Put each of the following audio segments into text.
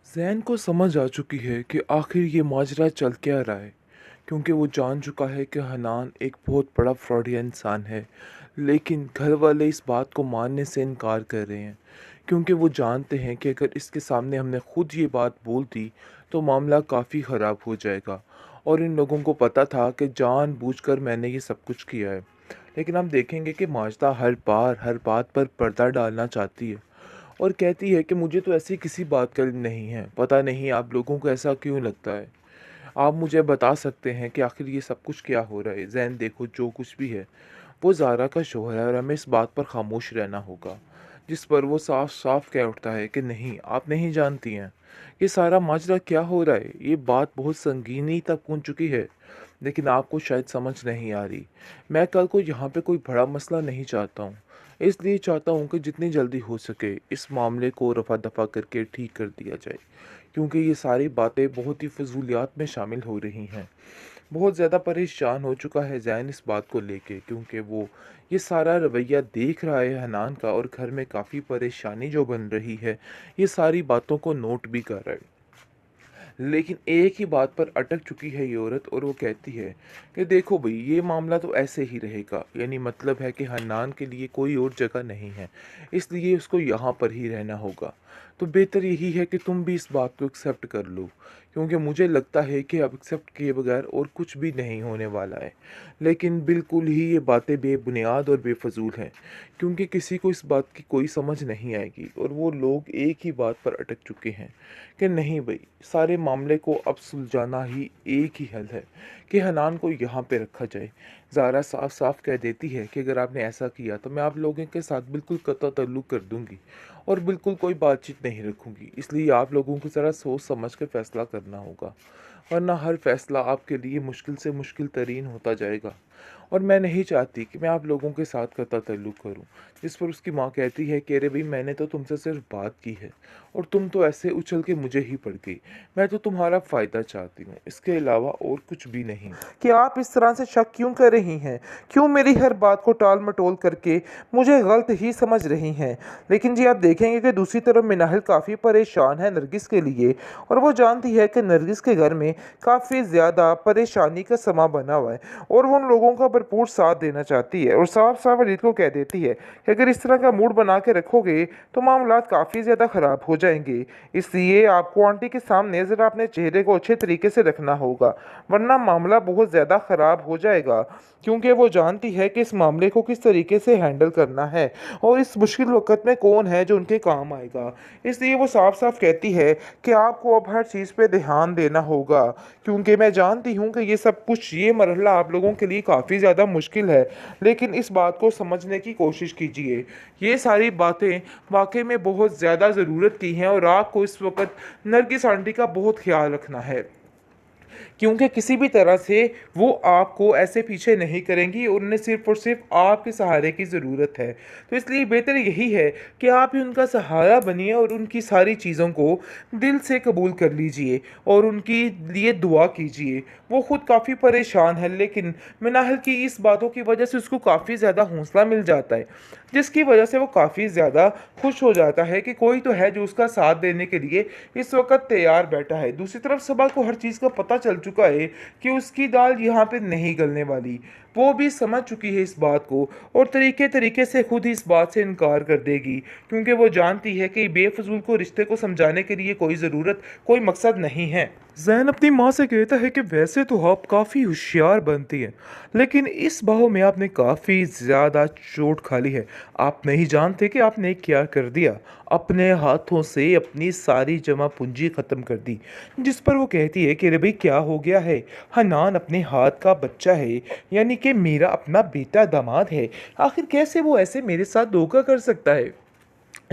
ज़ैन को समझ आ चुकी है कि आखिर ये माजरा चल क्या रहा है, क्योंकि वो जान चुका है कि हनान एक बहुत बड़ा फ्रॉडिया इंसान है। लेकिन घर वाले इस बात को मानने से इनकार कर रहे हैं, क्योंकि वो जानते हैं कि अगर इसके सामने हमने खुद ये बात बोल दी तो मामला काफ़ी ख़राब हो जाएगा। और इन लोगों को पता था कि जानबूझकर मैंने ये सब कुछ किया है। लेकिन हम देखेंगे कि माजदा हर बार हर बात पर पर्दा डालना चाहती है और कहती है कि मुझे तो ऐसी किसी बात का इल्म नहीं है। पता नहीं आप लोगों को ऐसा क्यों लगता है। आप मुझे बता सकते हैं कि आखिर ये सब कुछ क्या हो रहा है। ज़ैन देखो, जो कुछ भी है वो ज़ारा का शोहर है और हमें इस बात पर खामोश रहना होगा। जिस पर वो साफ साफ कह उठता है कि नहीं, आप नहीं जानती हैं ये सारा माजरा क्या हो रहा है। ये बात बहुत संगीनी तक पहुंच चुकी है, लेकिन आपको शायद समझ नहीं आ रही। मैं कल को यहाँ पे कोई बड़ा मसला नहीं चाहता हूँ, इसलिए चाहता हूँ कि जितनी जल्दी हो सके इस मामले को रफा दफा करके ठीक कर दिया जाए, क्योंकि ये सारी बातें बहुत ही फजूलियात में शामिल हो रही हैं। बहुत ज़्यादा परेशान हो चुका है ज़ैन इस बात को लेके, क्योंकि वो ये सारा रवैया देख रहा है हनान का, और घर में काफ़ी परेशानी जो बन रही है ये सारी बातों को नोट भी कर रहा है। लेकिन एक ही बात पर अटक चुकी है ये औरत, और वो कहती है कि देखो भाई, ये मामला तो ऐसे ही रहेगा। यानी मतलब है कि हन्नान के लिए कोई और जगह नहीं है, इसलिए उसको यहाँ पर ही रहना होगा। तो बेहतर यही है कि तुम भी इस बात को एक्सेप्ट कर लो, क्योंकि मुझे लगता है कि अब एक्सेप्ट किए बगैर और कुछ भी नहीं होने वाला है। लेकिन बिल्कुल ही ये बातें बेबुनियाद और बेफजूल हैं, क्योंकि किसी को इस बात की कोई समझ नहीं आएगी, और वो लोग एक ही बात पर अटक चुके हैं कि नहीं भाई, सारे मामले को अब सुलझाना ही एक ही हल है कि हनान को यहाँ पे रखा जाए। ज़ारा साफ साफ कह देती है कि अगर आपने ऐसा किया तो मैं आप लोगों के साथ बिल्कुल कतई ताल्लुक़ कर दूंगी और बिल्कुल कोई बातचीत नहीं रखूंगी। इसलिए आप लोगों को ज़रा सोच समझ के फ़ैसला करना होगा, वरना हर फैसला आपके लिए मुश्किल से मुश्किल तरीन होता जाएगा। और मैं नहीं चाहती कि मैं आप लोगों के साथ कतई ताल्लुक़ करूं। जिस पर उसकी माँ कहती है कि अरे भाई, मैंने तो तुमसे सिर्फ बात की है और तुम तो ऐसे उछल के मुझे ही पड़ गई। मैं तो तुम्हारा फ़ायदा चाहती हूँ, इसके अलावा और कुछ भी नहीं। कि आप इस तरह से शक क्यों कर रही हैं? क्यों मेरी हर बात को टाल-मटोल करके मुझे गलत ही समझ रही हैं? लेकिन जी, आप देखेंगे कि दूसरी तरफ मिनाहिल काफ़ी परेशान है नरगिस के लिए, और वो जानती है कि नरगिस के घर में काफ़ी ज़्यादा परेशानी का समा बना हुआ है, और वो उन लोगों का भरपूर साथ देना चाहती है, और साफ-साफ वलीद को कह देती है कि अगर इस तरह का मूड बना के रखोगे तो मामलात काफ़ी ज़्यादा ख़राब हो जाएँगे। इसलिए आपको आंटी के सामने ज़रा अपने चेहरे को अच्छे तरीके से रखना होगा, वरना मामला बहुत ज़्यादा ख़राब हो जाएगा, क्योंकि वो जानती है कि इस मामले को किस तरीके से हैंडल करना है और इस मुश्किल वक़्त में कौन है जो उनके काम आएगा। इसलिए वो साफ-साफ कहती है कि आपको अब हर चीज़ पे ध्यान देना होगा, क्योंकि मैं जानती हूँ कि ये सब कुछ, ये मरहला आप लोगों के लिए काफ़ी ज़्यादा मुश्किल है, लेकिन इस बात को समझने की कोशिश कीजिए। ये सारी बातें वाक़ई में बहुत ज़्यादा ज़रूरत की हैं, और आपको इस वक़्त नरगिस आंटी का बहुत ख़्याल रखना है, क्योंकि किसी भी तरह से वो आपको ऐसे पीछे नहीं करेंगी, और उन्हें सिर्फ़ और सिर्फ़ आपके सहारे की ज़रूरत है। तो इसलिए बेहतर यही है कि आप ही उनका सहारा बनिए और उनकी सारी चीज़ों को दिल से कबूल कर लीजिए और उनके लिए दुआ कीजिए। वो खुद काफ़ी परेशान है, लेकिन मिनाहिल की इस बातों की वजह से उसको काफ़ी ज़्यादा हौसला मिल जाता है, जिसकी वजह से वो काफ़ी ज़्यादा खुश हो जाता है कि कोई तो है जो उसका साथ देने के लिए इस वक़्त तैयार बैठा है। दूसरी तरफ सबा को हर चीज़ का पता चल चुका है कि उसकी दाल यहाँ पे नहीं गलने वाली। वो भी समझ चुकी है इस बात को, और तरीके-तरीके से खुद ही इस बात से इनकार कर देगी, क्योंकि वो जानती है कि बेफज़ूल को रिश्ते को समझाने के लिए कोई ज़रूरत, कोई मकसद नहीं है। ज़ैन अपनी माँ से कहता है कि वैसे तो आप काफ़ी होशियार बनती हैं, लेकिन इस बाहों में आपने काफ़ी ज़्यादा चोट खा ली है। आप नहीं जानते कि आपने क्या कर दिया। अपने हाथों से अपनी सारी जमा पूंजी ख़त्म कर दी। जिस पर वो कहती है कि अरे भाई, क्या हो गया है? हनान अपने हाथ का बच्चा है, यानी कि मेरा अपना बेटा दामाद है। आखिर कैसे वो ऐसे मेरे साथ धोखा कर सकता है?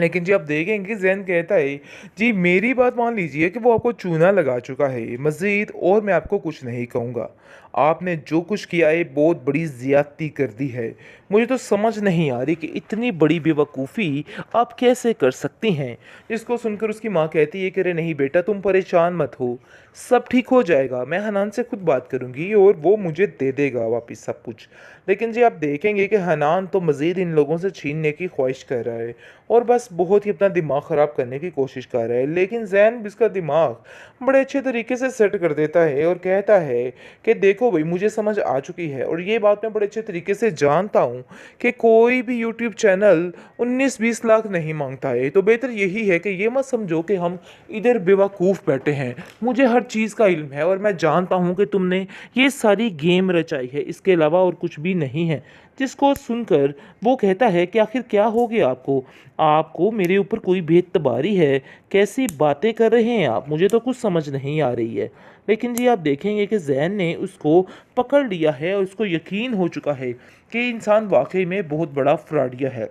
लेकिन जी, आप देखेंगे ज़ैन कहता है, जी मेरी बात मान लीजिए कि वो आपको चूना लगा चुका है, मज़ीद और मैं आपको कुछ नहीं कहूँगा। आपने जो कुछ किया है बहुत बड़ी ज़्यादती कर दी है। मुझे तो समझ नहीं आ रही कि इतनी बड़ी बेवकूफ़ी आप कैसे कर सकती हैं। जिसको सुनकर उसकी माँ कहती है कि अरे नहीं बेटा, तुम परेशान मत हो, सब ठीक हो जाएगा। मैं हनान से खुद बात करूँगी और वो मुझे दे देगा वापस सब कुछ। लेकिन जी आप देखेंगे कि हनान तो मज़ीद इन लोगों से छीनने की ख्वाहिश कर रहा है और बस बहुत ही अपना दिमाग ख़राब करने की कोशिश कर रहा है। लेकिन ज़ैन भी इसका दिमाग बड़े अच्छे तरीके से सेट कर देता है और कहता है कि देखो भाई, मुझे समझ आ चुकी है और ये बात मैं बड़े अच्छे तरीके से जानता हूँ कि कोई भी यूट्यूब चैनल 19-20 लाख नहीं मांगता है। तो बेहतर यही है कि ये मत समझो कि हम इधर बेवकूफ़ बैठे हैं। मुझे हर चीज़ का इल्म है और मैं जानता हूँ कि तुमने ये सारी गेम रचाई है, इसके अलावा और कुछ भी नहीं है। जिसको सुनकर वो कहता है कि आखिर क्या हो गया आपको? आपको मेरे ऊपर कोई बेतबारी है? कैसी बातें कर रहे हैं आप? मुझे तो कुछ समझ नहीं आ रही है। लेकिन जी आप देखेंगे कि ज़ैन ने उसको पकड़ लिया है और उसको यकीन हो चुका है कि इंसान वाक़ई में बहुत बड़ा फ्रॉडिया है।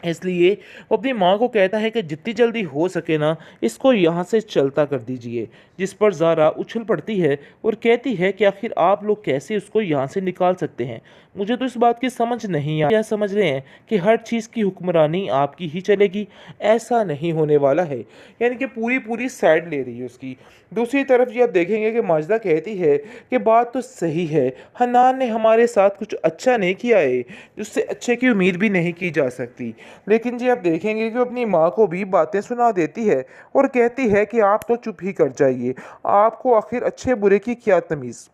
इसलिए वो अपनी माँ को कहता है कि जितनी जल्दी हो सके ना, इसको यहाँ से चलता कर दीजिए। जिस पर ज़ारा उछल पड़ती है और कहती है कि आखिर आप लोग कैसे उसको यहाँ से निकाल सकते हैं? मुझे तो इस बात की समझ नहीं आ, क्या समझ रहे हैं कि हर चीज़ की हुक्मरानी आपकी ही चलेगी? ऐसा नहीं होने वाला है। यानी कि पूरी पूरी साइड ले रही है उसकी। दूसरी तरफ ये आप देखेंगे कि माजिदा कहती है कि बात तो सही है, हन्नान ने हमारे साथ कुछ अच्छा नहीं किया है, उससे अच्छे की उम्मीद भी नहीं की जा सकती। लेकिन जी आप देखेंगे कि वो अपनी माँ को भी बातें सुना देती है और कहती है कि आप तो चुप ही कर जाइए, आपको आखिर अच्छे बुरे की क्या तमीज़।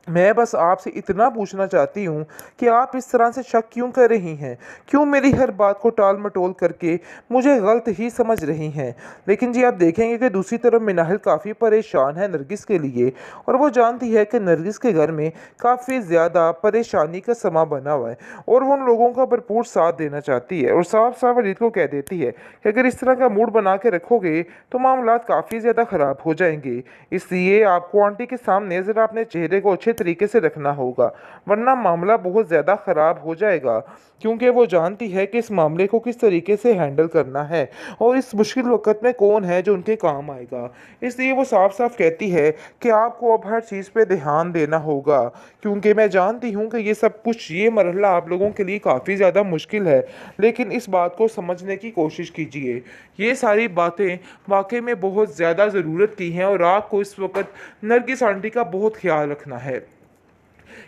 मैं बस आपसे इतना पूछना चाहती हूँ कि आप इस तरह से शक क्यों कर रही हैं? क्यों मेरी हर बात को टाल-मटोल करके मुझे गलत ही समझ रही हैं? लेकिन जी आप देखेंगे कि दूसरी तरफ मिनाहिल काफ़ी परेशान है नरगिस के लिए और वो जानती है कि नरगिस के घर में काफ़ी ज़्यादा परेशानी का समा बना हुआ है और वो उन लोगों का भरपूर साथ देना चाहती है और साफ-साफ वलीद को कह देती है कि अगर इस तरह का मूड बना के रखोगे तो मामलात काफ़ी ज़्यादा ख़राब हो जाएँगे। इसलिए आपको आंटी के सामने ज़रा अपने चेहरे को अच्छे तरीके से रखना होगा, वरना मामला बहुत ज़्यादा ख़राब हो जाएगा। क्योंकि वो जानती है कि इस मामले को किस तरीके से हैंडल करना है और इस मुश्किल वक़्त में कौन है जो उनके काम आएगा। इसलिए वो साफ-साफ कहती है कि आपको अब हर चीज़ पे ध्यान देना होगा, क्योंकि मैं जानती हूँ कि ये सब कुछ, ये मरहला आप लोगों के लिए काफ़ी ज़्यादा मुश्किल है, लेकिन इस बात को समझने की कोशिश कीजिए। ये सारी बातें वाक़ई में बहुत ज़्यादा ज़रूरत की हैं और आपको इस वक़्त नरगिस आंटी का बहुत ख़्याल रखना है।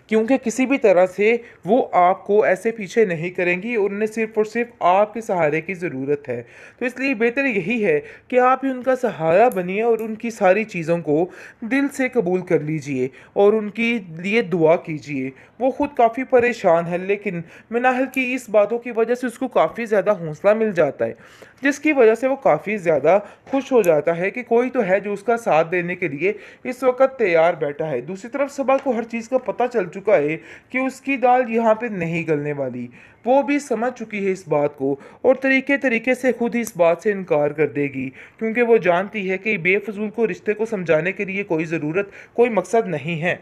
क्योंकि किसी भी तरह से वो आपको ऐसे पीछे नहीं करेंगी और उन्हें सिर्फ़ और सिर्फ़ आपके सहारे की ज़रूरत है। तो इसलिए बेहतर यही है कि आप ही उनका सहारा बनिए और उनकी सारी चीज़ों को दिल से कबूल कर लीजिए और उनके लिए दुआ कीजिए। वो खुद काफ़ी परेशान है, लेकिन मिनाहिल की इस बातों की वजह से उसको काफ़ी ज़्यादा हौसला मिल जाता है, जिसकी वजह से वो काफ़ी ज़्यादा खुश हो जाता है कि कोई तो है जो उसका साथ देने के लिए इस वक़्त तैयार बैठा है। दूसरी तरफ सबा को हर चीज़ का पता चल चुका है कि उसकी दाल यहाँ पे नहीं गलने वाली। वो भी समझ चुकी है इस बात को और तरीके-तरीके से खुद ही इस बात से इनकार कर देगी, क्योंकि वो जानती है कि बेफ़िज़ूल को रिश्ते को समझाने के लिए कोई ज़रूरत, कोई मकसद नहीं है।